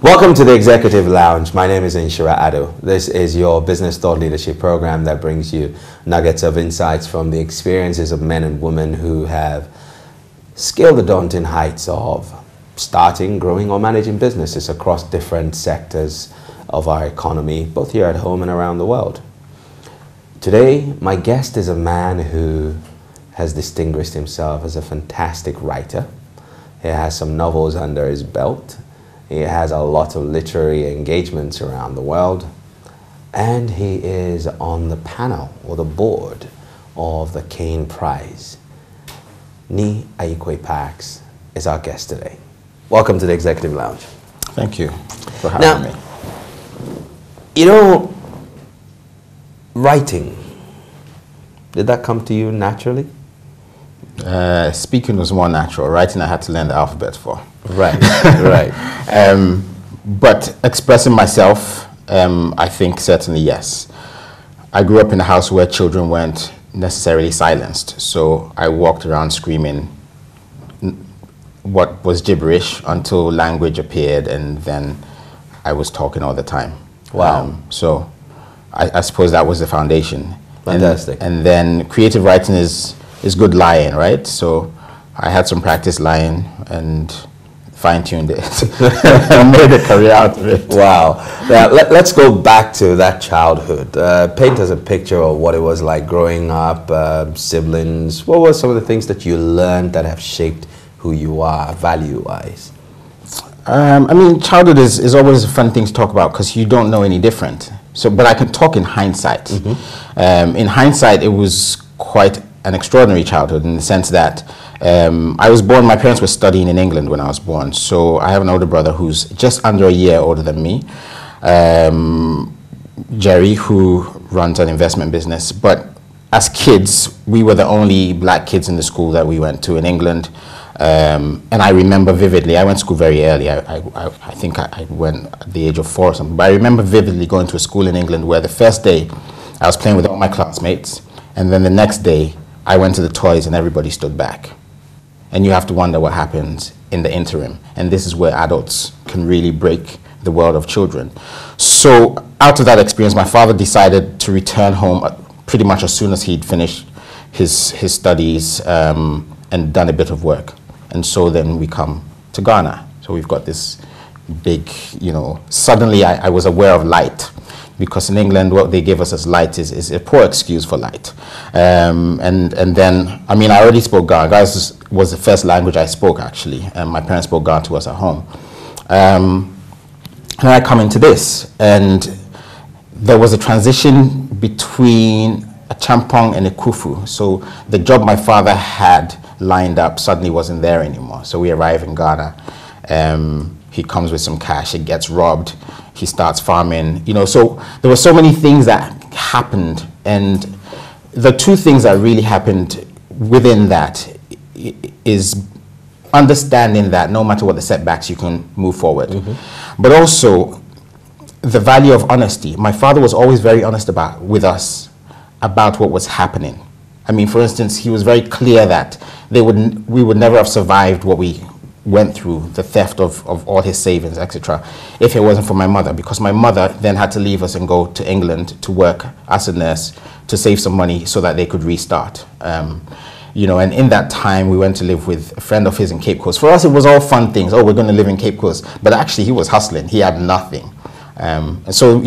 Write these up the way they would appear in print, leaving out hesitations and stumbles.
Welcome to the Executive Lounge. My name is Inshira Ado. This is your business thought leadership program that brings you nuggets of insights from the experiences of men and women who have scaled the daunting heights of starting, growing, or managing businesses across different sectors of our economy, both here at home and around the world. Today, my guest is a man who has distinguished himself as a fantastic writer. He has some novels under his belt. He has a lot of literary engagements around the world, and he is on the panel or the board of the Kane Prize. Ayikwei Pax is our guest today. Welcome to the Executive Lounge. Thank you for having me. You know, writing, did that come to you naturally? Speaking was more natural. Writing, I had to learn the alphabet for. Right, right. But expressing myself, I think certainly yes. I grew up in a house where children weren't necessarily silenced, so I walked around screaming what was gibberish until language appeared, and then I was talking all the time. Wow. So I suppose that was the foundation. Fantastic. And then creative writing is good lying, right? So I had some practice lying and fine-tuned it and made a career out of it. Wow. Now, let's go back to that childhood. Paint us a picture of what it was like growing up, siblings. What were some of the things that you learned that have shaped who you are, value-wise? I mean, childhood is always a fun thing to talk about because you don't know any different. So, but I can talk in hindsight. Mm-hmm. In hindsight, it was quite an extraordinary childhood in the sense that I was born, my parents were studying in England when I was born. So I have an older brother who's just under a year older than me, Jerry, who runs an investment business. But as kids, we were the only black kids in the school that we went to in England. And I remember vividly, I went to school very early. I think I went at the age of 4 or something. But I remember vividly going to a school in England where the first day I was playing with all my classmates. And then the next day I went to the toys and everybody stood back. And you have to wonder what happens in the interim. And this is where adults can really break the world of children. So out of that experience, my father decided to return home pretty much as soon as he'd finished his studies and done a bit of work. And so then we come to Ghana. So we've got this big, suddenly I was aware of light. Because in England, what they give us as light is a poor excuse for light. And then, I mean, I already spoke Ghana. Ghana was the first language I spoke, actually. And my parents spoke Ghana to us at home. And I come into this, and there was a transition between a champong and a kufu. So the job my father had lined up suddenly wasn't there anymore. So we arrive in Ghana. He comes with some cash, it gets robbed, he starts farming, so there were so many things that happened, and the two things that really happened within that is understanding that no matter what the setbacks, you can move forward. Mm-hmm. But also the value of honesty. My father was always very honest with us about what was happening. I mean, for instance, he was very clear that we would never have survived what we went through, the theft of all his savings, etc., if it wasn't for my mother, because my mother then had to leave us and go to England to work as a nurse to save some money so that they could restart. And in that time we went to live with a friend of his in Cape Coast. For us it was all fun things. Oh, we're going to live in Cape Coast, but actually he was hustling. He had nothing. And so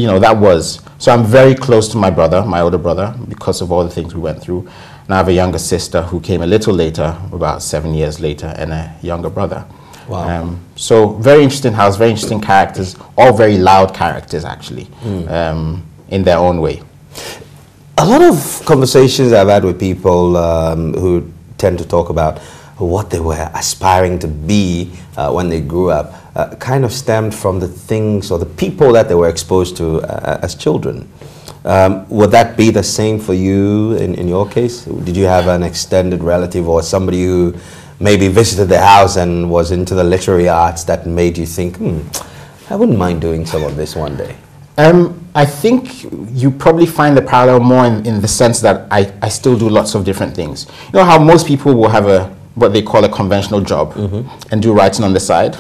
so I'm very close to my brother, my older brother, because of all the things we went through. And I have a younger sister who came a little later, about 7 years later, and a younger brother. Wow. So very interesting house, very interesting characters, all very loud characters actually, in their own way. A lot of conversations I've had with people who tend to talk about what they were aspiring to be when they grew up kind of stemmed from the things or the people that they were exposed to as children. Would that be the same for you in your case? Did you have an extended relative or somebody who maybe visited the house and was into the literary arts that made you think, I wouldn't mind doing some of this one day? I think you probably find the parallel more in the sense that I still do lots of different things. You know how most people will have what they call a conventional job and do writing on the side?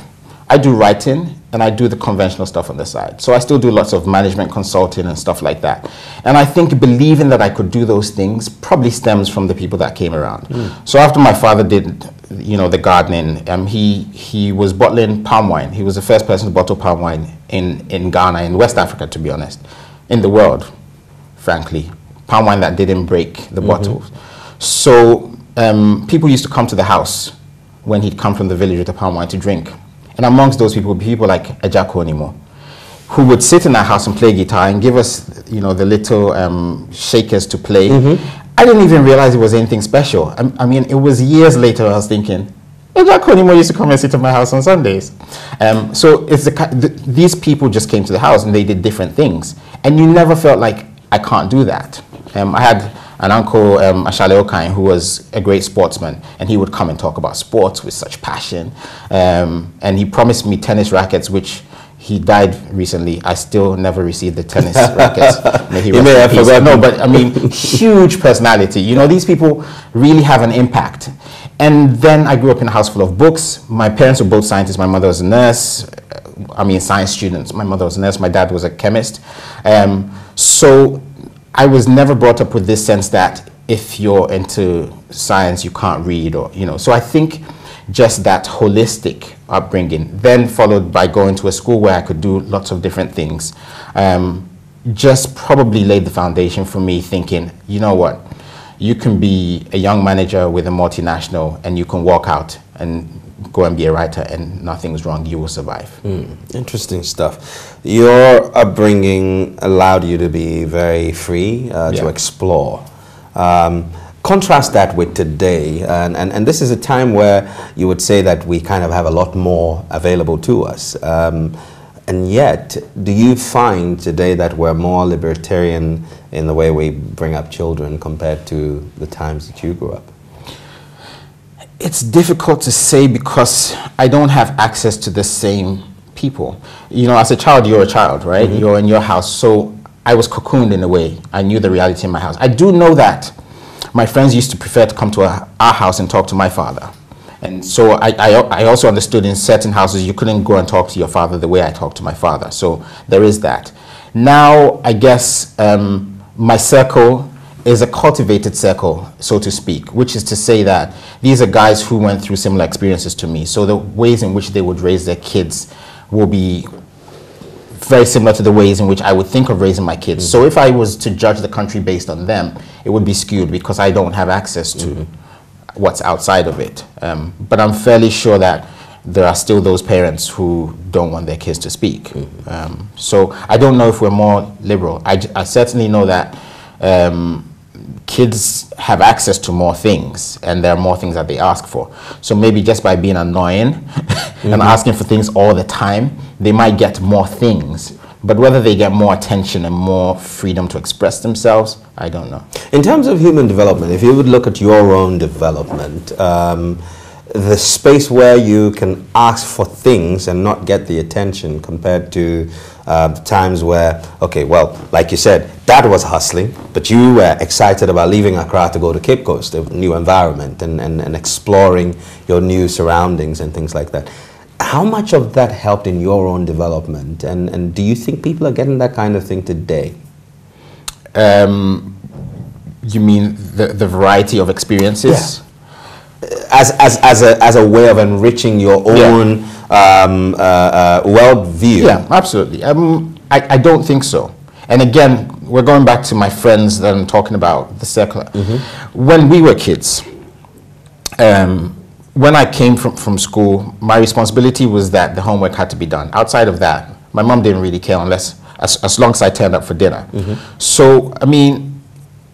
I do writing and I do the conventional stuff on the side. So I still do lots of management consulting and stuff like that. And I think believing that I could do those things probably stems from the people that came around. So after my father did, you know, the gardening, he was bottling palm wine. He was the first person to bottle palm wine in Ghana, in West Africa, to be honest, in the world, frankly. Palm wine that didn't break the bottles. So people used to come to the house when he'd come from the village with the palm wine to drink. And amongst those people would be people like Ejako Onimo, who would sit in our house and play guitar and give us, you know, the little shakers to play. I didn't even realize it was anything special. I mean, it was years later I was thinking, Ejako Onimo used to come and sit at my house on Sundays. So it's these people just came to the house and they did different things. And you never felt like, I can't do that. I had an uncle, Ashale Okain, who was a great sportsman, and he would come and talk about sports with such passion. And he promised me tennis rackets, which he died recently. I still never received the tennis rackets. May have forgotten. No, but I mean, huge personality. You know, these people really have an impact. And then I grew up in a house full of books. My parents were both scientists. My mother was a nurse. I mean, science students. My mother was a nurse. My dad was a chemist. So I was never brought up with this sense that if you're into science, you can't read, or, you know. So I think just that holistic upbringing, then followed by going to a school where I could do lots of different things, just probably laid the foundation for me thinking, you know what, you can be a young manager with a multinational and you can walk out and go and be a writer and nothing's wrong, you will survive. Interesting stuff. Your upbringing allowed you to be very free to explore. Contrast that with today, and this is a time where you would say that we kind of have a lot more available to us. And yet, do you find today that we're more libertarian in the way we bring up children compared to the times that you grew up? It's difficult to say because I don't have access to the same people. You know, as a child, you're a child, right? You're in your house. So I was cocooned in a way. I knew the reality in my house. I do know that my friends used to prefer to come to our house and talk to my father. And so I also understood in certain houses you couldn't go and talk to your father the way I talked to my father. So there is that. Now, I guess my circle is a cultivated circle, so to speak, which is to say that these are guys who went through similar experiences to me. So the ways in which they would raise their kids will be very similar to the ways in which I would think of raising my kids. So if I was to judge the country based on them, it would be skewed because I don't have access to what's outside of it. But I'm fairly sure that there are still those parents who don't want their kids to speak. So I don't know if we're more liberal. I certainly know that kids have access to more things, and there are more things that they ask for. So maybe just by being annoying and asking for things all the time, they might get more things. But whether they get more attention and more freedom to express themselves, I don't know. In terms of human development, if you would look at your own development, the space where you can ask for things and not get the attention compared to times where, okay, well, like you said, Dad was hustling, but you were excited about leaving Accra to go to Cape Coast, a new environment, and exploring your new surroundings and things like that. How much of that helped in your own development? And do you think people are getting that kind of thing today? You mean the variety of experiences? Yeah. As a way of enriching your own worldview. Yeah, absolutely. I don't think so. And again, we're going back to my friends that I'm talking about, the circle. When we were kids, when I came from school, my responsibility was that the homework had to be done. Outside of that, my mom didn't really care unless, as long as I turned up for dinner. So, I mean,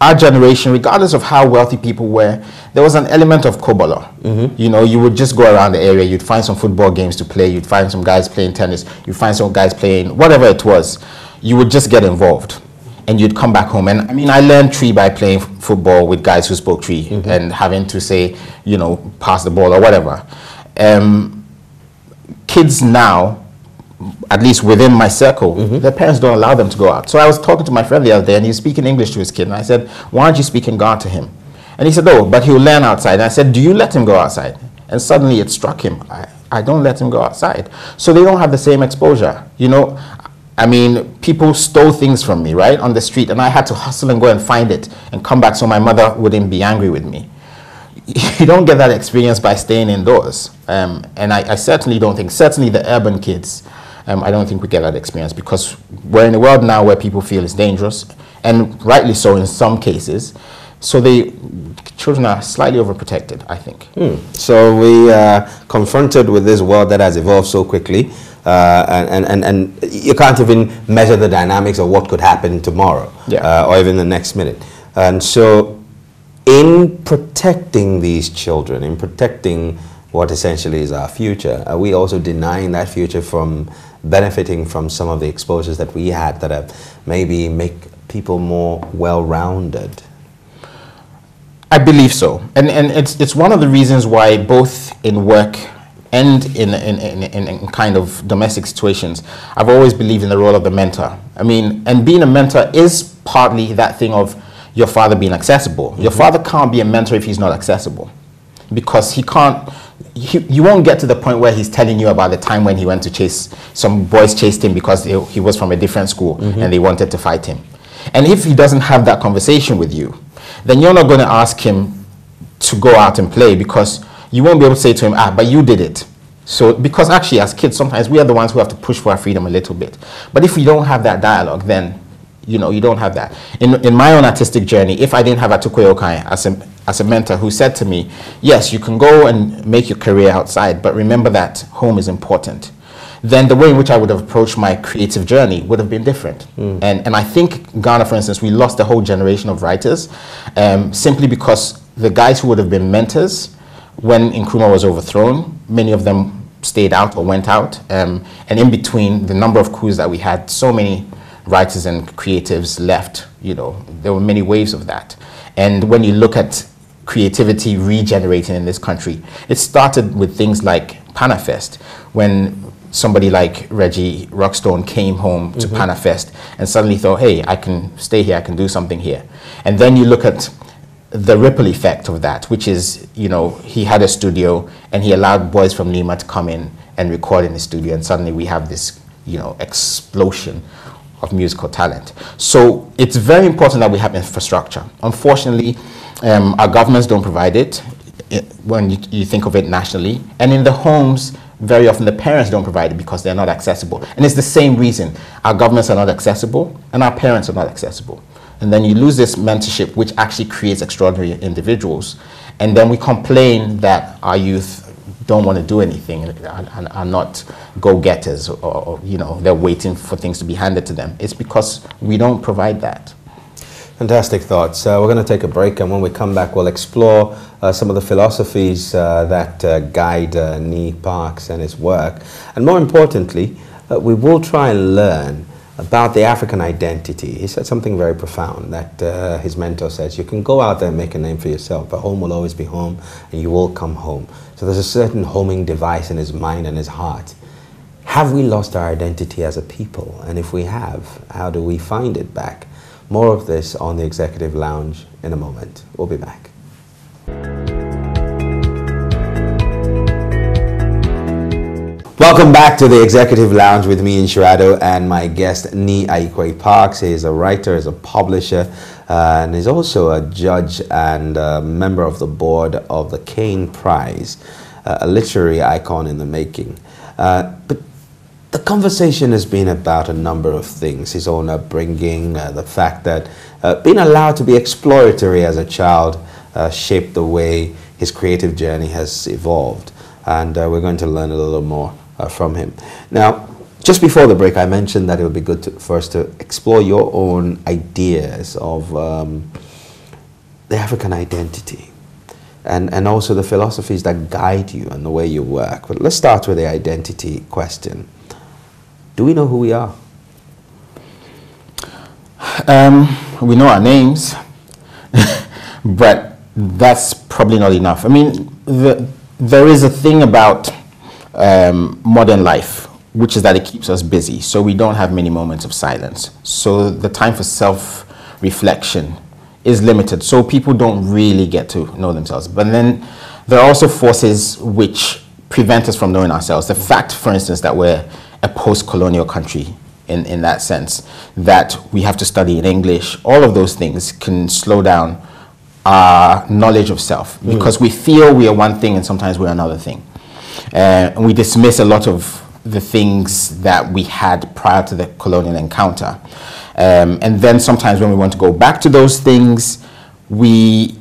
our generation, regardless of how wealthy people were, there was an element of kobolo. You know, you would just go around the area, you'd find some football games to play, you'd find some guys playing tennis, you'd find some guys playing whatever it was. You would just get involved and you'd come back home. And I mean, I learned tree by playing football with guys who spoke tree and having to say, you know, pass the ball or whatever. Kids now, at least within my circle, their parents don't allow them to go out. So I was talking to my friend the other day and he was speaking English to his kid. And I said, why aren't you speaking Ghana to him? And he said, oh, but he'll learn outside. And I said, do you let him go outside? And suddenly it struck him. I don't let him go outside. So they don't have the same exposure. You know, I mean, people stole things from me, right, on the street, and I had to hustle and go and find it and come back so my mother wouldn't be angry with me. You don't get that experience by staying indoors. And I certainly don't think, certainly the urban kids, I don't think we get that experience, because we're in a world now where people feel it's dangerous, and rightly so in some cases. So children are slightly overprotected, I think. So we are confronted with this world that has evolved so quickly, and you can't even measure the dynamics of what could happen tomorrow, or even the next minute. And so in protecting these children, in protecting what essentially is our future, are we also denying that future from benefiting from some of the exposures that we had that have maybe make people more well-rounded? I believe so, and it's one of the reasons why both in work and in kind of domestic situations, I've always believed in the role of the mentor. I mean, and being a mentor is partly that thing of your father being accessible. Your father can't be a mentor if he's not accessible, because he can't. You won't get to the point where he's telling you about the time when he went to chase, some boys chased him because he was from a different school and they wanted to fight him. And if he doesn't have that conversation with you, then you're not going to ask him to go out and play, because you won't be able to say to him, but you did it. So, because actually as kids, sometimes we are the ones who have to push for our freedom a little bit. But if we don't have that dialogue, then, you know, you don't have that. In my own artistic journey, if I didn't have Ayikwei as a mentor who said to me, yes, you can go and make your career outside, but remember that home is important, then the way in which I would have approached my creative journey would have been different. And I think Ghana, for instance, we lost a whole generation of writers simply because the guys who would have been mentors when Nkrumah was overthrown, many of them stayed out or went out. And in between the number of coups that we had, so many writers and creatives left. You know, there were many waves of that. And when you look at creativity regenerating in this country, it started with things like Panafest, when somebody like Reggie Rockstone came home to Panafest and suddenly thought, hey, I can stay here, I can do something here. And then you look at the ripple effect of that, which is, you know, he had a studio and he allowed boys from Lima to come in and record in the studio, and suddenly we have this, you know, explosion of musical talent. So it's very important that we have infrastructure. Unfortunately, our governments don't provide it when you think of it nationally, and in the homes, very often the parents don't provide it because they're not accessible. And it's the same reason. Our governments are not accessible and our parents are not accessible. And then you lose this mentorship, which actually creates extraordinary individuals. And then we complain that our youth don't want to do anything and are not go-getters, or, you know, they're waiting for things to be handed to them. It's because we don't provide that. Fantastic thoughts. We're going to take a break, and when we come back, we'll explore some of the philosophies that guide Nee Parks and his work. And more importantly, we will try and learn about the African identity. He said something very profound, that his mentor says, you can go out there and make a name for yourself, but home will always be home, and you will come home. So there's a certain homing device in his mind and his heart. Have we lost our identity as a people? And if we have, how do we find it back? More of this on the Executive Lounge in a moment. We'll be back. Welcome back to the Executive Lounge with me, Inshirado, and my guest, Nee Ayikwei Parks. He is a writer, is a publisher, and is also a judge and a member of the board of the Kane Prize, a literary icon in the making. But the conversation has been about a number of things: his own upbringing, the fact that being allowed to be exploratory as a child shaped the way his creative journey has evolved. And we're going to learn a little more from him. Now, just before the break, I mentioned that it would be good for us to explore your own ideas of the African identity and also the philosophies that guide you and the way you work. But let's start with the identity question. Do we know who we are? We know our names, but that's probably not enough. I mean, there is a thing about modern life, which is that it keeps us busy, so we don't have many moments of silence. So the time for self-reflection is limited, so people don't really get to know themselves. But then there are also forces which prevent us from knowing ourselves. The fact, for instance, that we're a post-colonial country in that sense, that we have to study in English, all of those things can slow down our knowledge of self, because we feel we are one thing and sometimes we're another thing. And we dismiss a lot of the things that we had prior to the colonial encounter. And then sometimes when we want to go back to those things, we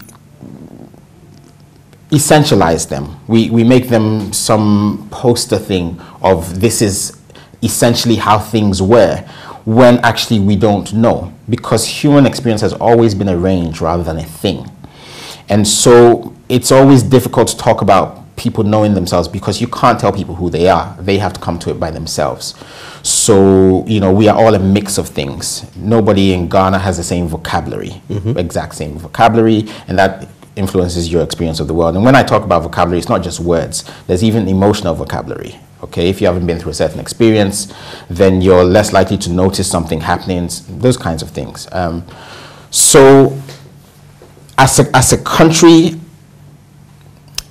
essentialize them. We make them some poster thing of this is essentially how things were, when actually we don't know, because human experience has always been a range rather than a thing. And so it's always difficult to talk about people knowing themselves, because you can't tell people who they are. They have to come to it by themselves. So, you know, we are all a mix of things. Nobody in Ghana has the same vocabulary, exact same vocabulary, and that influences your experience of the world. And when I talk about vocabulary, it's not just words. There's even emotional vocabulary. Okay, if you haven't been through a certain experience, then you're less likely to notice something happening, those kinds of things. So as a country,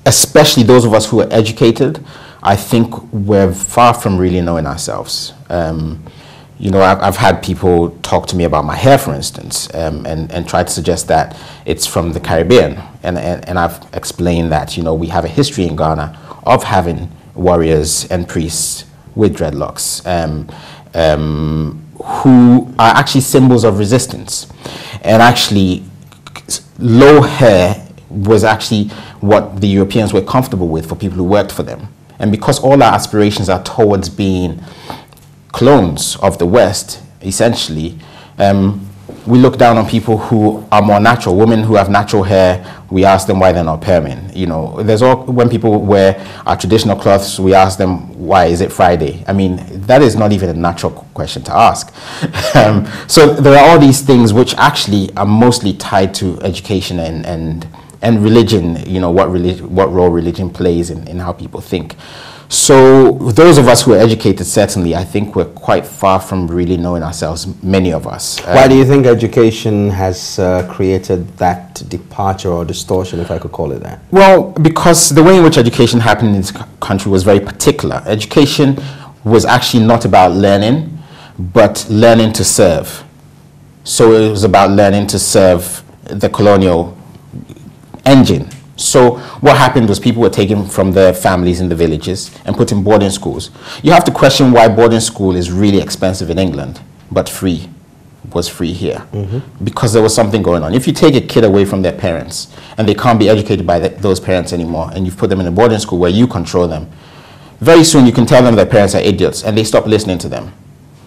especially those of us who are educated, I think we're far from really knowing ourselves. You know, I've had people talk to me about my hair, for instance, and try to suggest that it's from the Caribbean. And I've explained that, you know, we have a history in Ghana of having warriors and priests with dreadlocks who are actually symbols of resistance. And actually, low hair was actually what the Europeans were comfortable with for people who worked for them. And because all our aspirations are towards being clones of the West, essentially, we look down on people who are more natural. Women who have natural hair, we ask them why they're not perming. You know, there's all, when people wear our traditional clothes, we ask them, why is it Friday? I mean, that is not even a natural question to ask. So there are all these things which actually are mostly tied to education and religion, you know, what role religion plays in how people think. So those of us who are educated, certainly, I think we're quite far from really knowing ourselves, many of us. Why do you think education has created that departure or distortion, if I could call it that? Well, because the way in which education happened in this country was very particular. Education was actually not about learning, but learning to serve. So it was about learning to serve the colonial engine. So what happened was people were taken from their families in the villages and put in boarding schools. You have to question why boarding school is really expensive in England, but free, was free here. Because there was something going on. If you take a kid away from their parents and they can't be educated by those parents anymore, and you've put them in a boarding school where you control them, very soon you can tell them their parents are idiots and they stop listening to them.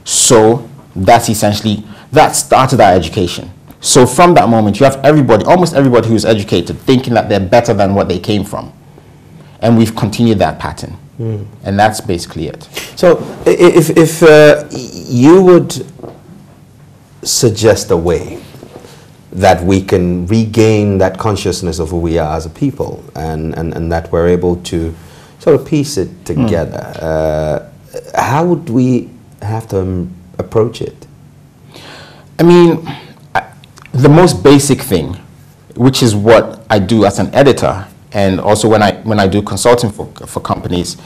So that's essentially, that started our education. So from that moment, you have everybody, almost everybody who's educated, thinking that they're better than what they came from. And we've continued that pattern. And that's basically it. So if you would suggest a way that we can regain that consciousness of who we are as a people, and that we're able to sort of piece it together, how would we have to approach it? I mean, the most basic thing, which is what I do as an editor, and also when I do consulting for companies,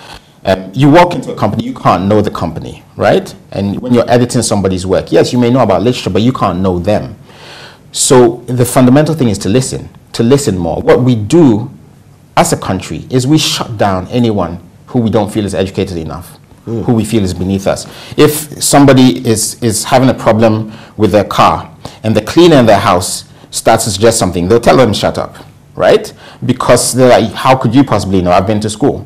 you walk into a company, you can't know the company, right? And when you're editing somebody's work, yes, you may know about literature, but you can't know them. So the fundamental thing is to listen more. What we do as a country is we shut down anyone who we don't feel is educated enough, who we feel is beneath us. If somebody is having a problem with their car, and the cleaner in their house starts to suggest something, they'll tell them shut up, right? Because they're like, how could you possibly know? I've been to school.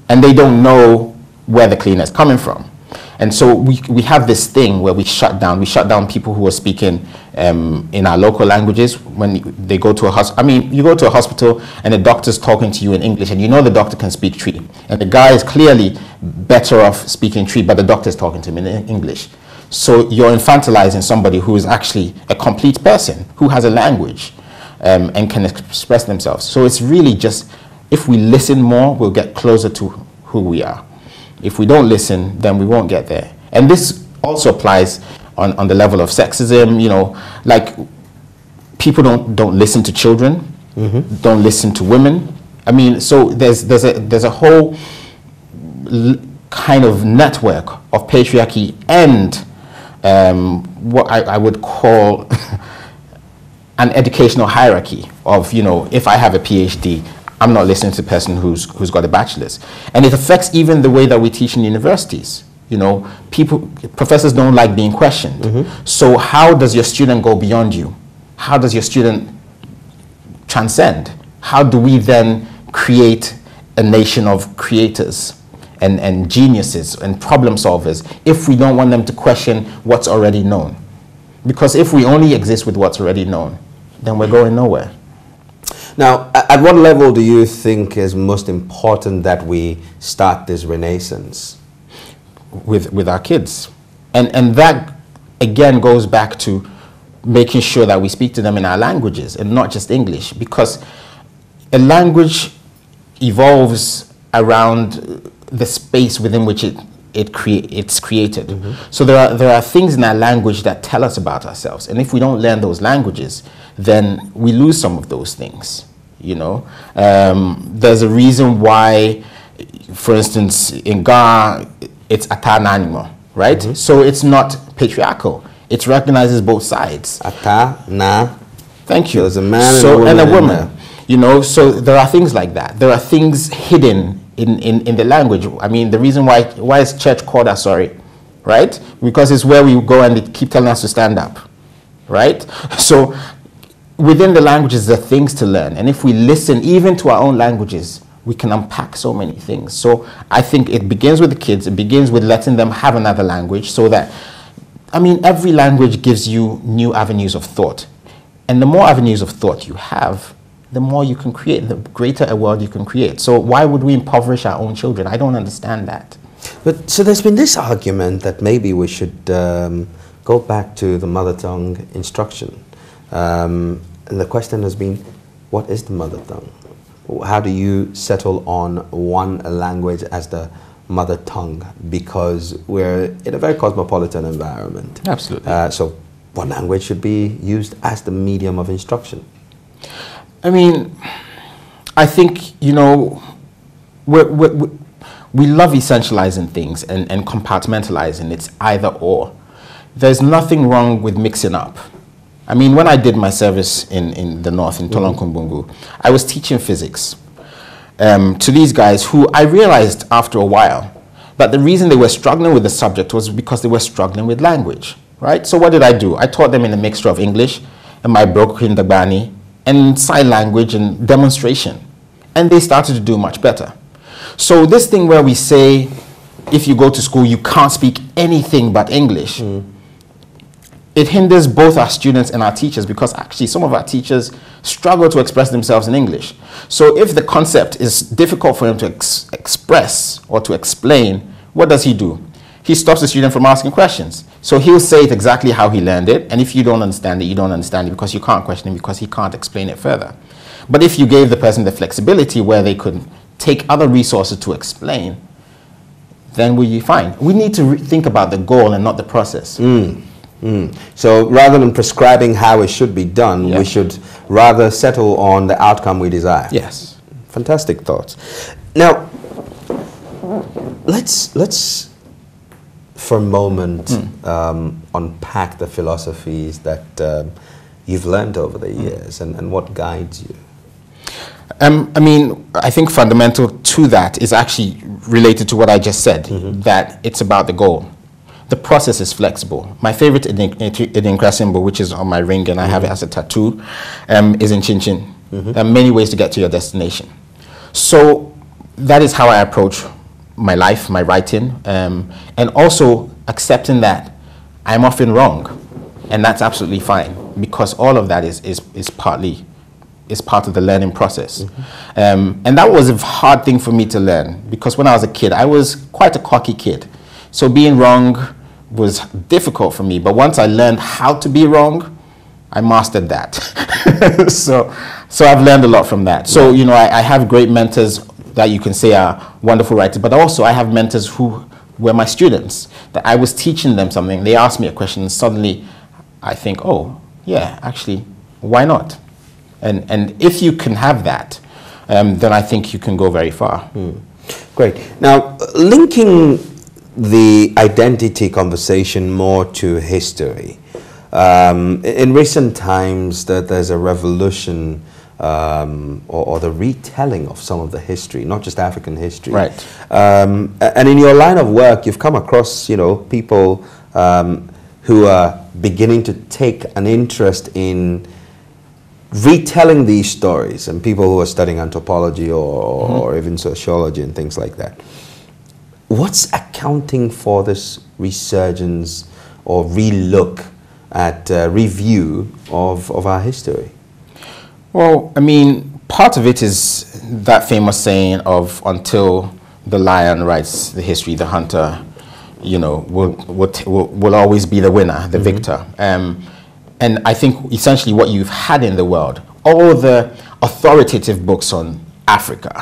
And they don't know where the cleaner is coming from. And so we have this thing where we shut down people who are speaking in our local languages. When they go to a hospital, I mean, you go to a hospital and the doctor's talking to you in English, and you know the doctor can speak Tree. And the guy is clearly better off speaking Tree, but the doctor is talking to him in English. So you're infantilizing somebody who is actually a complete person, who has a language and can express themselves. So it's really just, if we listen more, we'll get closer to who we are. If we don't listen, then we won't get there. And this also applies on the level of sexism, you know, like people don't listen to children, don't listen to women, I mean, so there's a whole kind of network of patriarchy and what I would call an educational hierarchy of, you know, if I have a PhD, I'm not listening to the person who's got a bachelor's. And it affects even the way that we teach in universities. You know, professors don't like being questioned. Mm-hmm. So how does your student go beyond you? How does your student transcend? How do we then create a nation of creators and geniuses and problem solvers if we don't want them to question what's already known? Because if we only exist with what's already known, then we're going nowhere. Now, at what level do you think is most important that we start this renaissance? With our kids. And that, again, goes back to making sure that we speak to them in our languages and not just English, because a language evolves around the space within which it's created. Mm-hmm. So there are things in our language that tell us about ourselves, and if we don't learn those languages, then we lose some of those things. You know, there's a reason why, for instance, in Ga, it's ata na animo, right? Mm-hmm. So it's not patriarchal. It recognizes both sides. Ata na. Thank you. There's a man and a woman. You know, so there are things like that. There are things hidden in the language. I mean, the reason why is church called Asori, right? Because it's where we go and they keep telling us to stand up, right? So within the languages, there are things to learn. And if we listen even to our own languages, we can unpack so many things. So I think it begins with the kids. It begins with letting them have another language so that, I mean, every language gives you new avenues of thought. And the more avenues of thought you have, the more you can create, the greater a world you can create. So why would we impoverish our own children? I don't understand that. But so there's been this argument that maybe we should go back to the mother tongue instruction. And the question has been, what is the mother tongue? How do you settle on one language as the mother tongue? Because we're in a very cosmopolitan environment. Absolutely. So what language should be used as the medium of instruction? I mean, I think, you know, we love essentializing things and compartmentalizing. It's either or. There's nothing wrong with mixing up. I mean, when I did my service in the north, in Tolonkumbungu, I was teaching physics to these guys who I realized after a while that the reason they were struggling with the subject was because they were struggling with language, right? So what did I do? I taught them in a mixture of English and my broken Dagbani and sign language and demonstration. And they started to do much better. So this thing where we say, if you go to school, you can't speak anything but English, it hinders both our students and our teachers, because actually some of our teachers struggle to express themselves in English. So if the concept is difficult for him to express or to explain, what does he do? He stops the student from asking questions. So he'll say it exactly how he learned it, and if you don't understand it, you don't understand it, because you can't question him, because he can't explain it further. But if you gave the person the flexibility where they could take other resources to explain, then we'll be fine. We need to think about the goal and not the process. So rather than prescribing how it should be done, we should rather settle on the outcome we desire. Yes. Fantastic thoughts. Now, let's for a moment unpack the philosophies that you've learned over the years and what guides you. I mean, I think fundamental to that is actually related to what I just said, that it's about the goal. The process is flexible. My favorite Idinkra symbol, which is on my ring and I have it as a tattoo, is in Chin Chin. There are many ways to get to your destination. So that is how I approach my life, my writing, and also accepting that I'm often wrong, and that's absolutely fine, because all of that is part of the learning process. And that was a hard thing for me to learn, because when I was a kid, I was quite a cocky kid. So being wrong was difficult for me, but once I learned how to be wrong, I mastered that. so I've learned a lot from that. So, you know, I have great mentors that you can say are wonderful writers, but also I have mentors who were my students, that I was teaching them something. They asked me a question, and suddenly I think, oh, yeah, actually, why not? And if you can have that, then I think you can go very far. Great. Now, linking the identity conversation more to history. In recent times, there's a revolution or the retelling of some of the history, not just African history. Right. And in your line of work, you've come across, people who are beginning to take an interest in retelling these stories, and people who are studying anthropology or even sociology and things like that. What's accounting for this resurgence or relook at review of our history? Well, I mean, part of it is that famous saying of until the lion writes the history, the hunter, will always be the winner, the victor. And I think essentially what you've had in the world, all the authoritative books on Africa,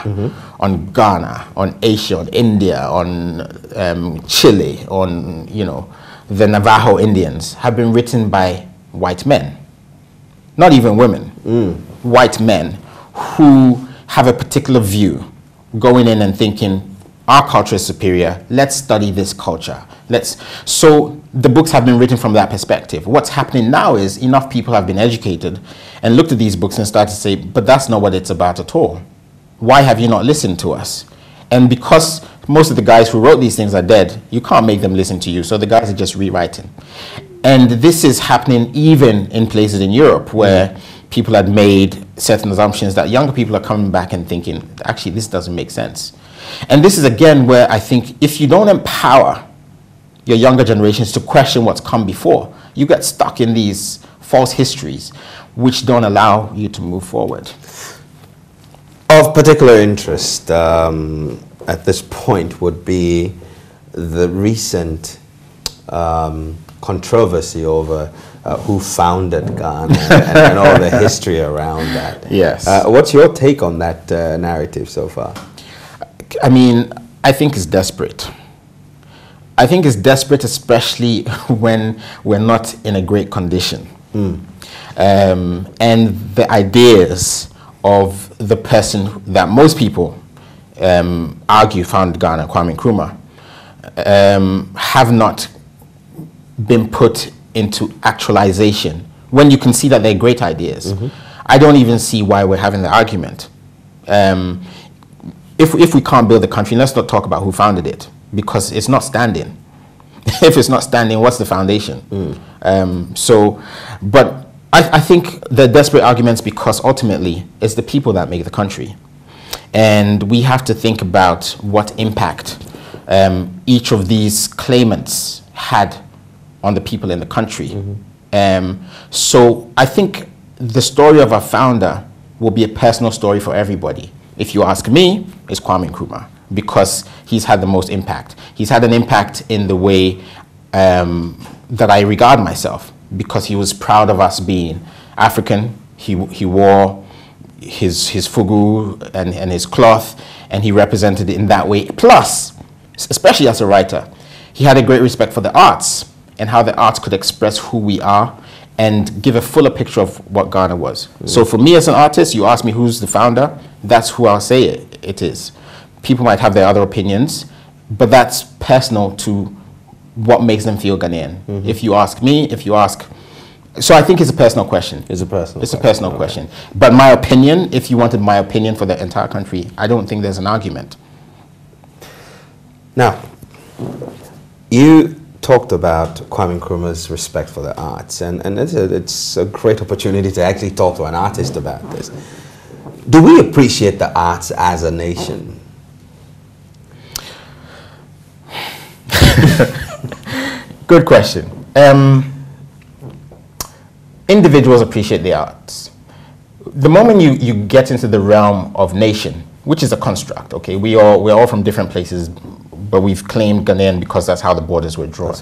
on Ghana, on Asia, on India, on Chile, on, the Navajo Indians, have been written by white men, not even women, white men who have a particular view, going in and thinking, our culture is superior, let's study this culture. So the books have been written from that perspective. What's happening now is enough people have been educated and looked at these books and started to say, but that's not what it's about at all. Why have you not listened to us? And because most of the guys who wrote these things are dead, you can't make them listen to you, so the guys are just rewriting. And this is happening even in places in Europe where people had made certain assumptions that younger people are coming back and thinking, actually, this doesn't make sense. And this is again where I think if you don't empower your younger generations to question what's come before, you get stuck in these false histories which don't allow you to move forward. Of particular interest at this point would be the recent controversy over who founded Ghana and all the history around that. Yes. What's your take on that narrative so far? I mean, I think it's desperate. I think it's desperate, especially when we're not in a great condition. And the ideas of the person that most people argue founded Ghana, Kwame Nkrumah, have not been put into actualization when you can see that they're great ideas. I don't even see why we're having the argument. If we can't build the country, let's not talk about who founded it, because it's not standing. If it's not standing, what's the foundation? But I think they're desperate arguments because ultimately it's the people that make the country. And we have to think about what impact each of these claimants had on the people in the country. So I think the story of our founder will be a personal story for everybody. If you ask me, it's Kwame Nkrumah, because he's had the most impact. He's had an impact in the way that I regard myself, because he was proud of us being African. He wore his fugu and his cloth, and he represented it in that way. Plus, especially as a writer, he had a great respect for the arts and how the arts could express who we are and give a fuller picture of what Ghana was. So for me as an artist, you ask me who's the founder, that's who I'll say it is. People might have their other opinions, but that's personal to what makes them feel Ghanaian. If you ask me, so I think it's a personal question. It's a personal question. But my opinion, if you wanted my opinion for the entire country, I don't think there's an argument. Now, you talked about Kwame Nkrumah's respect for the arts, and it's a great opportunity to actually talk to an artist about this. Do we appreciate the arts as a nation? Good question. Individuals appreciate the arts. The moment you get into the realm of nation, which is a construct, okay, we're all from different places, but we've claimed Ghanaian because that's how the borders were drawn.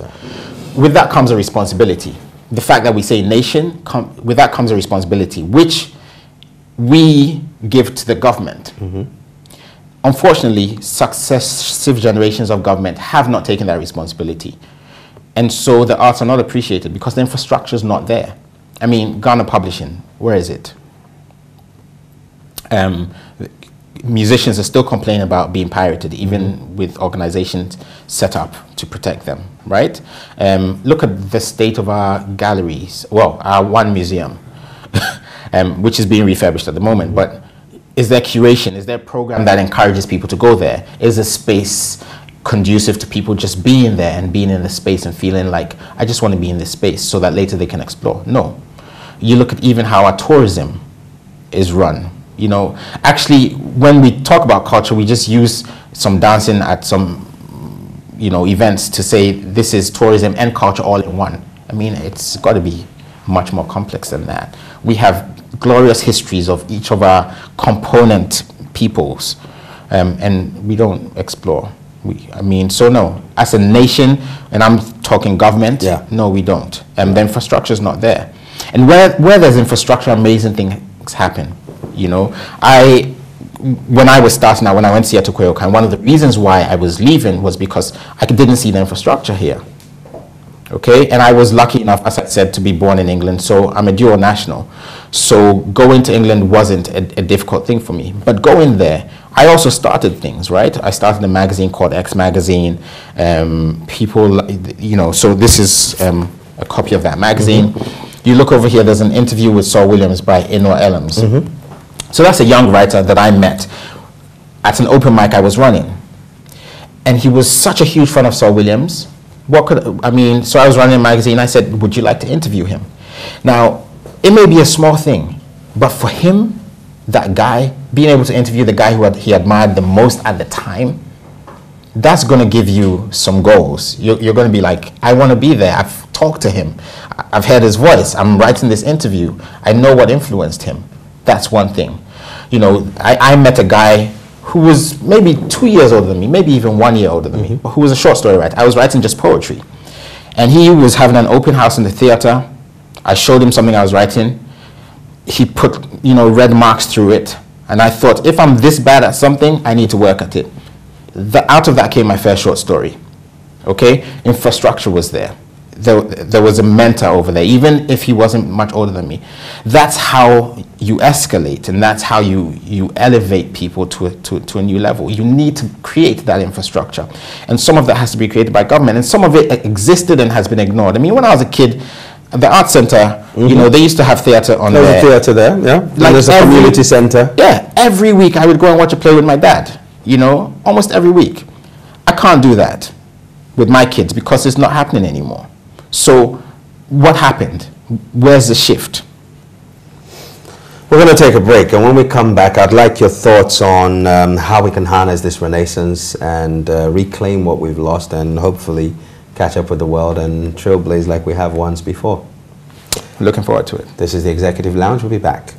With that comes a responsibility. The fact that we say nation, with that comes a responsibility, which we give to the government. Unfortunately, successive generations of government have not taken that responsibility. And so the arts are not appreciated because the infrastructure is not there. I mean, Ghana Publishing, where is it? musicians are still complaining about being pirated, even with organizations set up to protect them, right? Look at the state of our galleries. Well, our one museum, which is being refurbished at the moment, but is there curation? Is there a program that encourages people to go there? Is a space conducive to people just being there and being in the space and feeling like, I just want to be in this space so that later they can explore? No. You look at even how our tourism is run. You know, actually, when we talk about culture, we just use some dancing at some, you know, events to say this is tourism and culture all in one. I mean, it's got to be much more complex than that. We have glorious histories of each of our component peoples, and we don't explore. I mean, so no, as a nation, and I'm talking government, no, we don't. The infrastructure is not there. And where there's infrastructure, amazing things happen. You know, when I was starting out, when I went to Ayikwei, and one of the reasons why I was leaving was because I didn't see the infrastructure here. Okay, and I was lucky enough, as I said, to be born in England, so I'm a dual national. So going to England wasn't a difficult thing for me. But going there, I also started things, right? I started a magazine called X Magazine. People, you know, so this is a copy of that magazine. You look over here, there's an interview with Saul Williams by Eno Elams. So that's a young writer that I met at an open mic I was running. And he was such a huge fan of Saul Williams. So I was running a magazine. I said, would you like to interview him? Now, it may be a small thing, but for him, that guy, being able to interview the guy he admired the most at the time, that's going to give you some goals. You're going to be like, I want to be there. I've talked to him. I've heard his voice. I'm writing this interview. I know what influenced him. That's one thing. You know, I met a guy who was maybe 2 years older than me, maybe even 1 year older than me, who was a short story writer. I was writing just poetry. And he was having an open house in the theater. I showed him something I was writing. He put, you know, red marks through it. And I thought, if I'm this bad at something, I need to work at it. Out of that came my first short story. Okay? Infrastructure was there. There was a mentor over there, even if he wasn't much older than me. That's how you escalate, and that's how you elevate people to a new level. You need to create that infrastructure. And some of that has to be created by government, and some of it existed and has been ignored. I mean, when I was a kid, the art center, you know, they used to have theater on there. There's a theater there, yeah. Like there's a community center. Yeah, every week I would go and watch a play with my dad, you know, almost every week. I can't do that with my kids because it's not happening anymore. So what happened? Where's the shift? We're going to take a break, and when we come back, I'd like your thoughts on how we can harness this renaissance and reclaim what we've lost, and hopefully catch up with the world and trailblaze like we have once before. Looking forward to it. This is the Executive Lounge. We'll be back.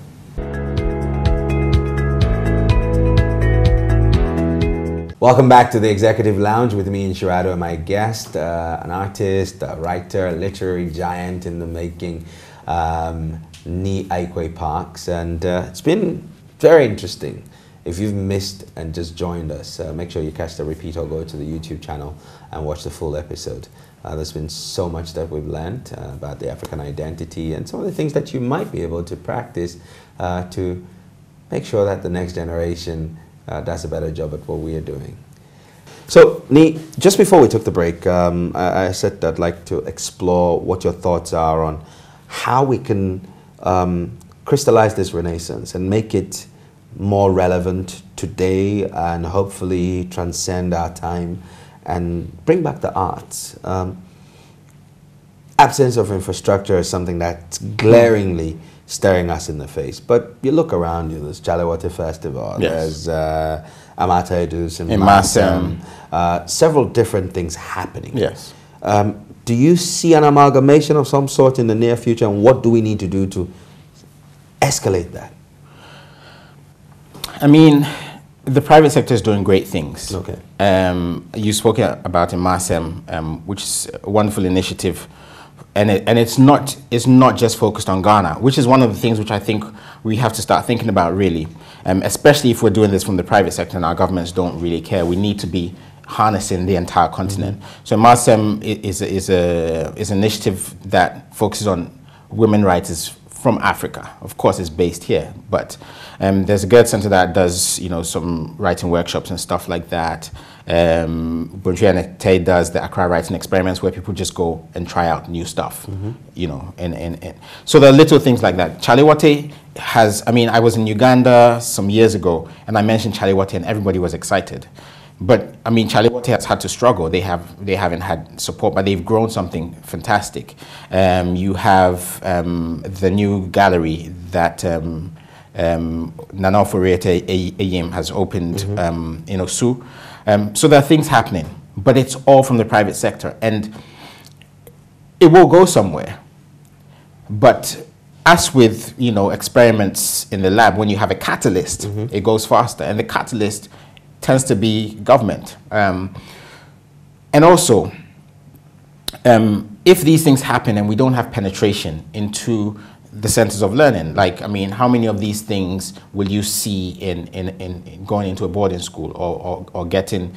Welcome back to the Executive Lounge with me, Inshirado, and my guest, an artist, a writer, a literary giant in the making, Ayikwei Parks. And it's been very interesting. If you've missed and just joined us, make sure you catch the repeat or go to the YouTube channel and watch the full episode. There's been so much that we've learned about the African identity and some of the things that you might be able to practice to make sure that the next generation does a better job at what we are doing. So, Ni, just before we took the break, I said I'd like to explore what your thoughts are on how we can crystallize this renaissance and make it more relevant today and hopefully transcend our time and bring back the arts. Absence of infrastructure is something that's glaringly staring us in the face. But you look around you, there's Jalewate Festival, yes. There's Amata Edus in Masem. Several different things happening. Yes. Do you see an amalgamation of some sort in the near future, and what do we need to do to escalate that? I mean, the private sector is doing great things. Okay. You spoke about in Masem, which is a wonderful initiative. And it's not just focused on Ghana, which is one of the things which I think we have to start thinking about, really, especially if we're doing this from the private sector and our governments don't really care. We need to be harnessing the entire continent. So Masem is an initiative that focuses on women's rights, from Africa. Of course, it's based here, but there's a Goethe Center that does, you know, some writing workshops and stuff like that. Bonjour does the Accra Writing Experiments, where people just go and try out new stuff, you know, and so there are little things like that. Chaliwate has, I mean, I was in Uganda some years ago, and I mentioned Chaliwate, and everybody was excited. But I mean, Chaliwate has had to struggle. They haven't had support, but they've grown something fantastic. You have the new gallery that Nana Foriete Ayim has opened in Osu. So there are things happening, but it's all from the private sector, and it will go somewhere. But as with, you know, experiments in the lab, when you have a catalyst, it goes faster, and the catalyst tends to be government. And also, if these things happen and we don't have penetration into the centers of learning, like, I mean, how many of these things will you see in going into a boarding school or getting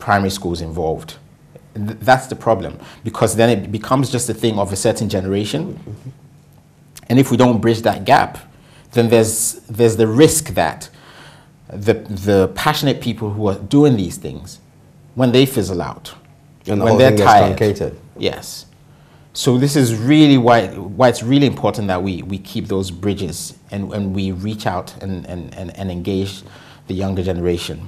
primary schools involved? That's the problem, because then it becomes just a thing of a certain generation. And if we don't bridge that gap, then there's the risk that the passionate people who are doing these things, when they fizzle out, and when they're tired, yes. So this is really why it's really important that we keep those bridges and we reach out and engage the younger generation.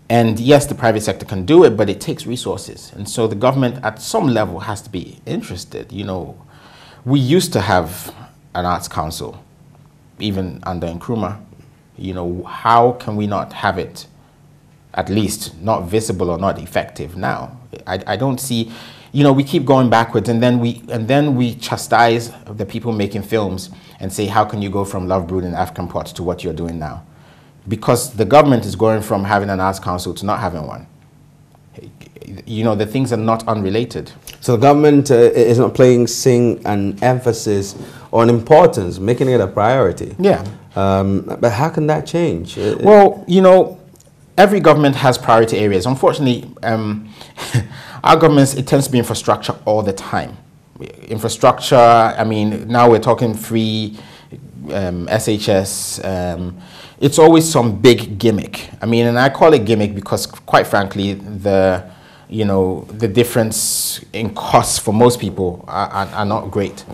And yes, the private sector can do it, but it takes resources. And so the government at some level has to be interested. You know, we used to have an arts council, even under Nkrumah. You know, how can we not have it, at least not visible or not effective now? I don't see, you know, we keep going backwards, and then we chastise the people making films and say, how can you go from Love Brood and African Pot to what you're doing now? Because the government is going from having an arts council to not having one. You know, the things are not unrelated. So the government is not placing an emphasis on importance, making it a priority. Yeah. But how can that change? Well, you know, every government has priority areas. Unfortunately, our governments, it tends to be infrastructure all the time. Infrastructure, I mean, now we're talking free SHS. It's always some big gimmick. I mean, and I call it gimmick because, quite frankly, the difference in costs for most people are not great.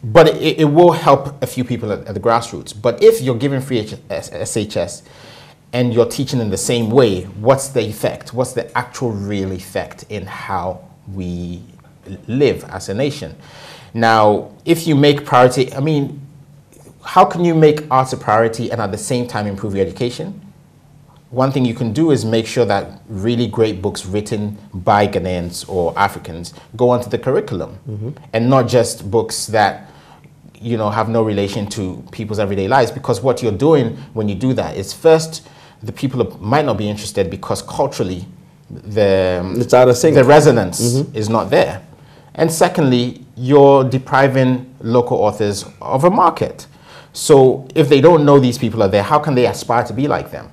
But it will help a few people at the grassroots. But if you're giving free SHS and you're teaching in the same way, what's the effect? What's the actual real effect in how we live as a nation? Now, if you make priority, I mean, how can you make arts a priority and at the same time improve your education? One thing you can do is make sure that really great books written by Ghanaians or Africans go onto the curriculum, and not just books that, you know, have no relation to people's everyday lives. Because what you're doing when you do that is, first, the people might not be interested because culturally it's out of sync. The resonance is not there. And secondly, you're depriving local authors of a market. So if they don't know these people are there, how can they aspire to be like them?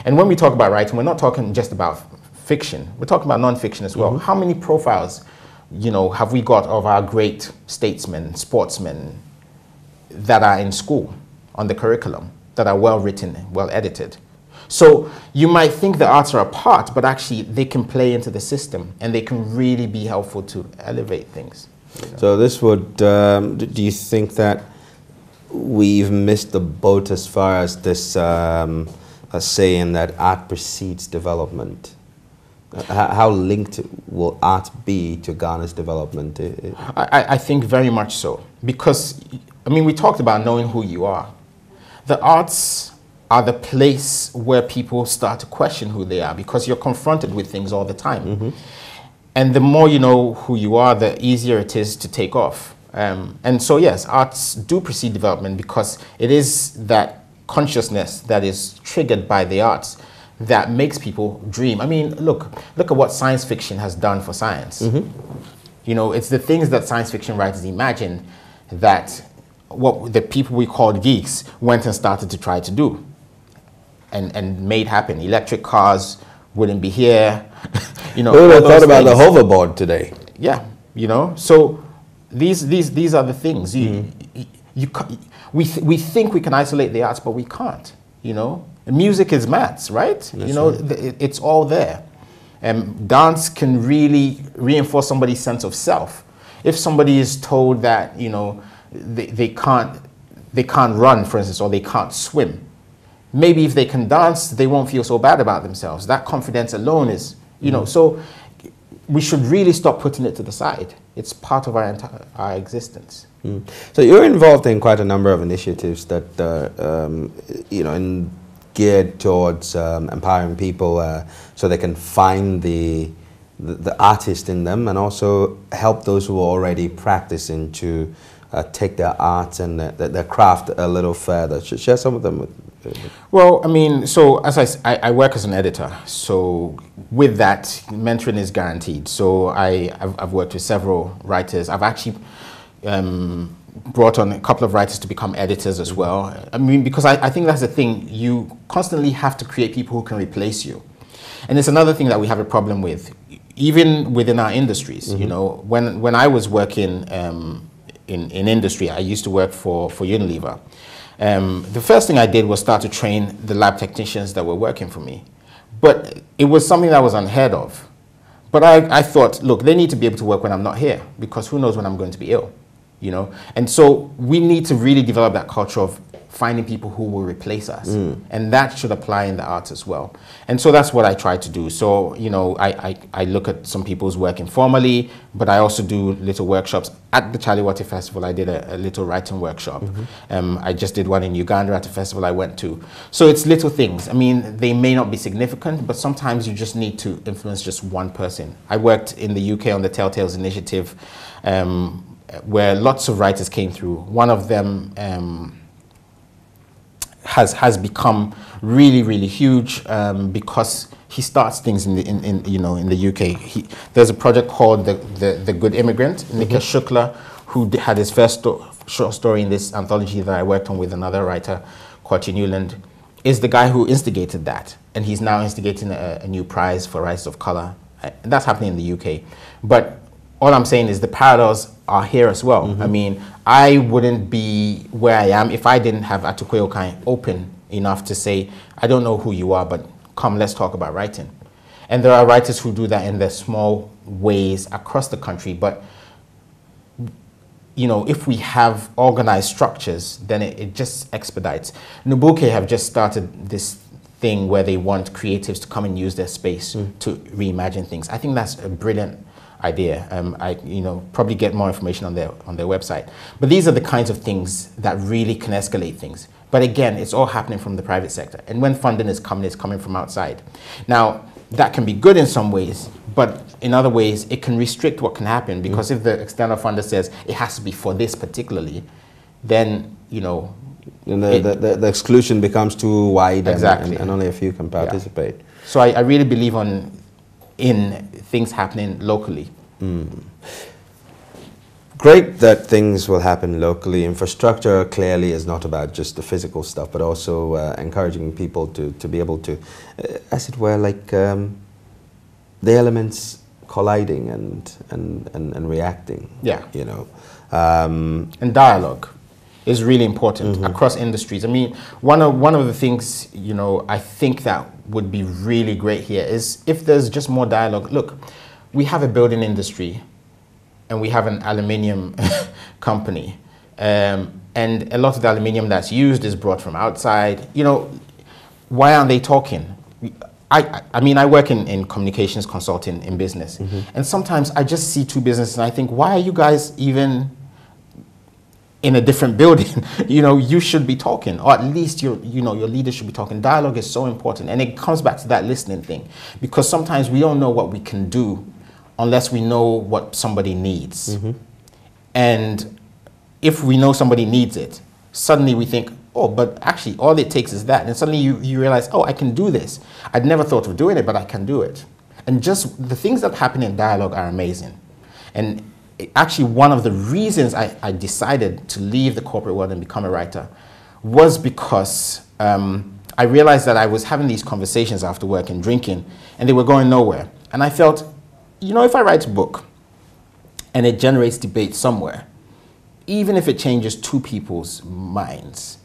And when we talk about writing, we're not talking just about fiction. We're talking about non-fiction as well. How many profiles, you know, have we got of our great statesmen, sportsmen that are in school on the curriculum, that are well written, well edited? So you might think the arts are a part, but actually they can play into the system and they can really be helpful to elevate things. You know? So this would, do you think that we've missed the boat as far as this saying that art precedes development? How linked will art be to Ghana's development? I think very much so. Because, I mean, we talked about knowing who you are. The arts are the place where people start to question who they are, because you're confronted with things all the time. And the more you know who you are, the easier it is to take off. And so, yes, arts do precede development, because it is that consciousness that is triggered by the arts that makes people dream. I mean, look at what science fiction has done for science. You know, it's the things that science fiction writers imagined that what the people we called geeks went and started to try to do and made happen. Electric cars wouldn't be here. You know, who would have thought about the hoverboard today? Yeah, you know, so these are the things. We think we can isolate the arts, but we can't. You know, music is maths, right? That's you know, right. it's all there. Dance can really reinforce somebody's sense of self. If somebody is told that, you know, they can't run, for instance, or they can't swim, maybe if they can dance, they won't feel so bad about themselves. That confidence alone is, you know, so we should really stop putting it to the side. It's part of our existence. So you're involved in quite a number of initiatives that, you know, geared towards empowering people so they can find the artist in them, and also help those who are already practicing to take their art and their craft a little further. Share some of them with. Well, I mean, so as I work as an editor, so with that, mentoring is guaranteed. So I've worked with several writers. I've actually brought on a couple of writers to become editors as well. I mean, because I think that's the thing. You constantly have to create people who can replace you. And it's another thing that we have a problem with, even within our industries. You know, when I was working in industry, I used to work for Unilever. The first thing I did was start to train the lab technicians that were working for me. But it was something that was unheard of. But I thought, look, they need to be able to work when I'm not here, because who knows when I'm going to be ill, you know? And so we need to really develop that culture of finding people who will replace us. And that should apply in the arts as well. And so that's what I try to do. So, you know, I look at some people's work informally, but I also do little workshops. At the Charlie Water Festival, I did a little writing workshop. I just did one in Uganda at a festival I went to. So it's little things. I mean, they may not be significant, but sometimes you just need to influence just one person. I worked in the UK on the Telltales Initiative, where lots of writers came through. One of them has become really, really huge because he starts things in the UK. There's a project called the Good Immigrant. Nikhil Shukla, who had his first short story in this anthology that I worked on with another writer called Newland, is the guy who instigated that, and he's now instigating a new prize for writers of color. That's happening in the UK, but all I'm saying is the parallels are here as well. I mean, I wouldn't be where I am if I didn't have Ayikwei Okai open enough to say, I don't know who you are, but come, let's talk about writing. And there are writers who do that in their small ways across the country, but you know, if we have organized structures, then it just expedites. Nubuke have just started this thing where they want creatives to come and use their space to reimagine things. I think that's a brilliant idea. I probably get more information on their website. But these are the kinds of things that really can escalate things. But again, it's all happening from the private sector. And when funding is coming, it's coming from outside. Now, that can be good in some ways, but in other ways, it can restrict what can happen, because if the external funder says it has to be for this particularly, then, you know, and the exclusion becomes too wide. Exactly. and only a few can participate. Yeah. So I really believe in things happening locally. Great that things will happen locally. Infrastructure clearly is not about just the physical stuff, but also encouraging people to be able to, as it were, like the elements colliding and reacting. Yeah. You know. And dialogue is really important across industries. I mean, one of the things, you know, I think that would be really great here is if there's just more dialogue. Look, we have a building industry and we have an aluminium company. And a lot of the aluminium that's used is brought from outside. You know, why aren't they talking? I mean, I work in communications consulting in business. And sometimes I just see two businesses and I think, why are you guys even in a different building? You know, you should be talking, or at least your leaders should be talking. Dialogue is so important, and it comes back to that listening thing, because sometimes we don't know what we can do unless we know what somebody needs. And if we know somebody needs it, suddenly we think, oh, but actually all it takes is that, and suddenly you realize, oh, I can do this. I'd never thought of doing it, but I can do it. And just the things that happen in dialogue are amazing. And actually, one of the reasons I decided to leave the corporate world and become a writer was because I realized that I was having these conversations after work and drinking, and they were going nowhere. And I felt, you know, if I write a book, and it generates debate somewhere, even if it changes two people's minds,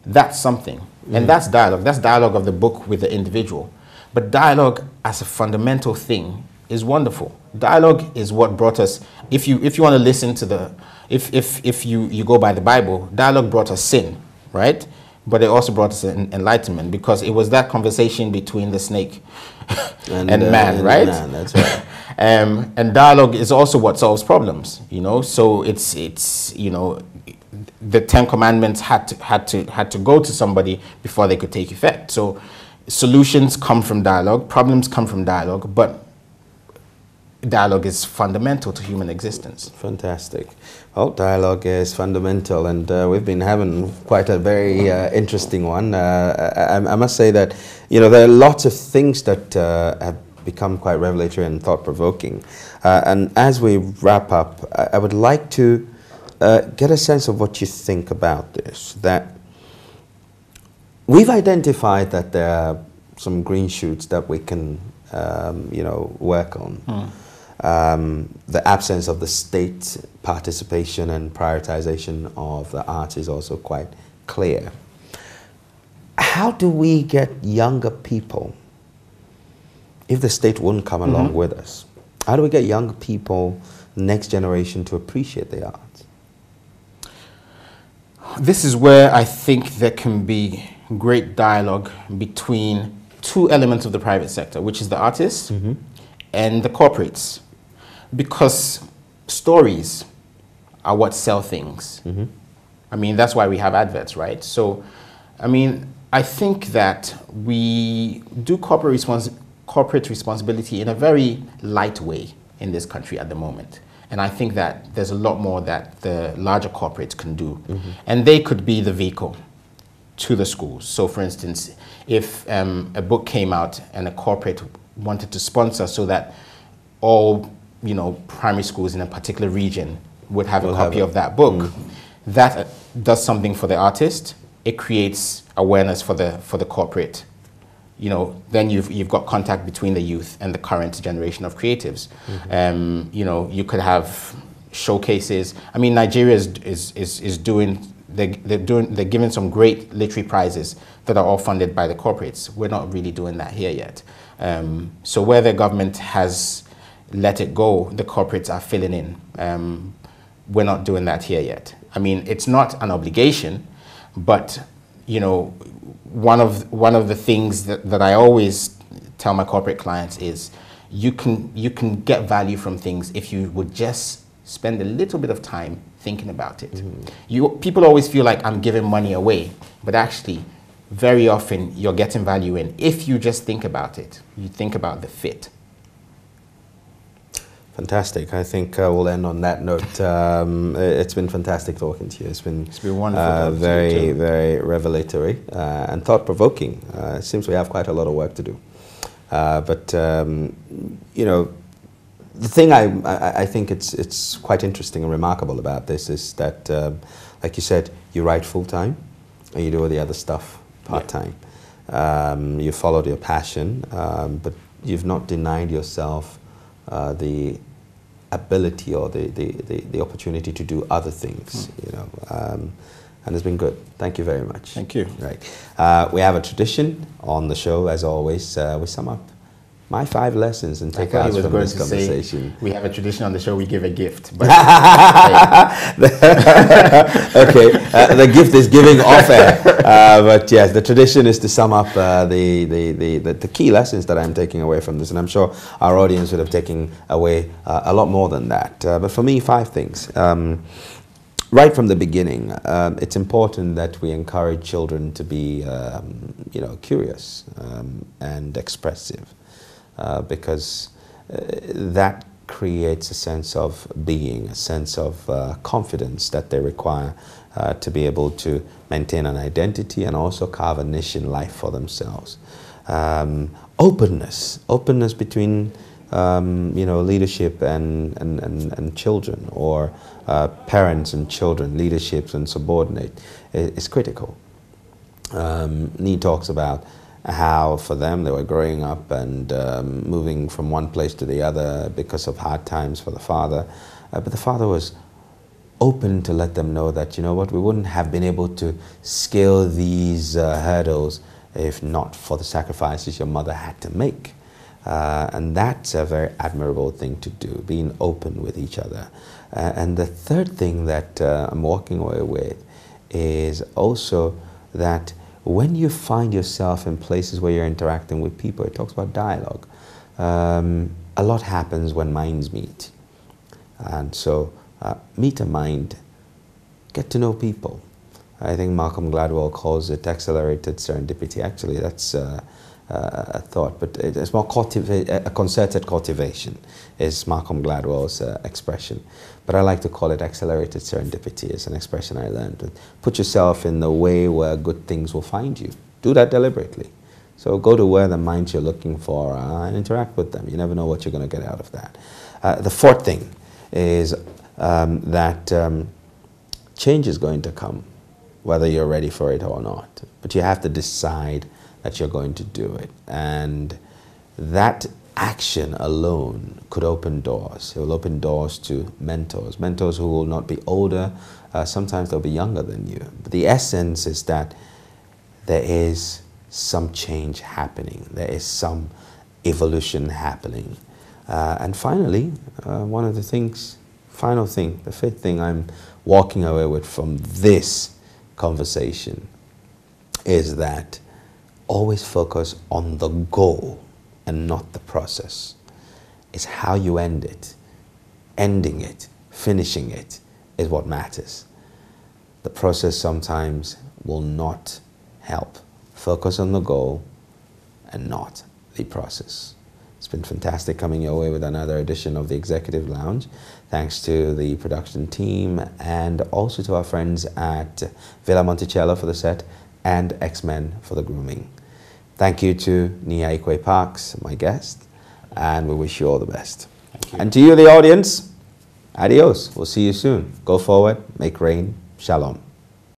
that's something. And that's dialogue. That's dialogue of the book with the individual. But dialogue as a fundamental thing is wonderful. Dialogue is what brought us, if you want to listen to the, if you go by the Bible, dialogue brought us sin, right? But it also brought us enlightenment, because it was that conversation between the snake and man, right? Man, that's right. And dialogue is also what solves problems, you know. So it's you know, the Ten Commandments had to go to somebody before they could take effect. So solutions come from dialogue, problems come from dialogue, but dialogue is fundamental to human existence. Fantastic. Well, dialogue is fundamental, and we've been having quite a very interesting one. I must say that, you know, there are lots of things that have become quite revelatory and thought-provoking. And as we wrap up, I would like to get a sense of what you think about this. That we've identified that there are some green shoots that we can, you know, work on. The absence of the state participation and prioritization of the arts is also quite clear. How do we get younger people, if the state wouldn't come along with us, how do we get younger people, next generation, to appreciate the arts? This is where I think there can be great dialogue between two elements of the private sector, which is the artists and the corporates. Because stories are what sell things. I mean, that's why we have adverts, right? So, I mean, I think that we do corporate responsibility in a very light way in this country at the moment. And I think that there's a lot more that the larger corporates can do. And they could be the vehicle to the schools. So, for instance, if a book came out and a corporate wanted to sponsor so that all, you know, primary schools in a particular region would have a copy of that book, that does something for the artist. It creates awareness for the corporate. You know, then you've got contact between the youth and the current generation of creatives. You know, you could have showcases. I mean, Nigeria is doing, they're giving some great literary prizes that are all funded by the corporates. We're not really doing that here yet. So where the government has let it go, the corporates are filling in. We're not doing that here yet. I mean, it's not an obligation, but, you know, one of the things that I always tell my corporate clients is you can get value from things if you would just spend a little bit of time thinking about it. People always feel like I'm giving money away, but actually very often you're getting value in if you just think about it. You think about the fit. Fantastic. I think we'll end on that note. It's been fantastic talking to you. It's been wonderful. Very, very revelatory and thought-provoking. It seems we have quite a lot of work to do. But you know, the thing I think it's quite interesting and remarkable about this is that, like you said, you write full-time and you do all the other stuff part-time. You followed your passion, but you've not denied yourself the ability or the opportunity to do other things, you know, and it's been good. Thank you very much. Thank you. Right. We have a tradition on the show, as always. We sum up my 5 lessons and take us from this conversation. We have a tradition on the show, we give a gift. But okay, the gift is giving off air. But yes, the tradition is to sum up the key lessons that I'm taking away from this, and I'm sure our audience would have taken away a lot more than that. But for me, 5 things. Right from the beginning, it's important that we encourage children to be, you know, curious and expressive. Because that creates a sense of being, a sense of confidence that they require to be able to maintain an identity and also carve a niche in life for themselves. Openness between you know, leadership and children, or parents and children, leaderships and subordinate, is critical. Nee talks about how for them they were growing up and moving from one place to the other because of hard times for the father, but the father was open to let them know that, you know what, we wouldn't have been able to scale these hurdles if not for the sacrifices your mother had to make. And that's a very admirable thing to do, being open with each other. And the third thing that I'm walking away with is also that when you find yourself in places where you're interacting with people, it talks about dialogue. A lot happens when minds meet. And so meet a mind, get to know people. I think Malcolm Gladwell calls it accelerated serendipity. Actually, that's a thought, but it's more a concerted cultivation is Malcolm Gladwell's expression. But I like to call it accelerated serendipity. It's an expression I learned. Put yourself in the way where good things will find you. Do that deliberately. So go to where the minds you're looking for and interact with them. You never know what you're going to get out of that. The fourth thing is that change is going to come, whether you're ready for it or not. But you have to decide that you're going to do it. And that action alone could open doors. It will open doors to mentors. Mentors who will not be older. Sometimes they'll be younger than you. But the essence is that there is some change happening. There is some evolution happening. And finally, one of the things, final thing, the fifth thing I'm walking away with from this conversation is that always focus on the goal and not the process. It's how you end it. Ending it, finishing it is what matters. The process sometimes will not help. Focus on the goal and not the process. It's been fantastic coming your way with another edition of the Executive Lounge. Thanks to the production team and also to our friends at Villa Monticello for the set and X-Men for the grooming. Thank you to Ayikwei Parks, my guest, and we wish you all the best. And to you, the audience, adios. We'll see you soon. Go forward, make rain. Shalom.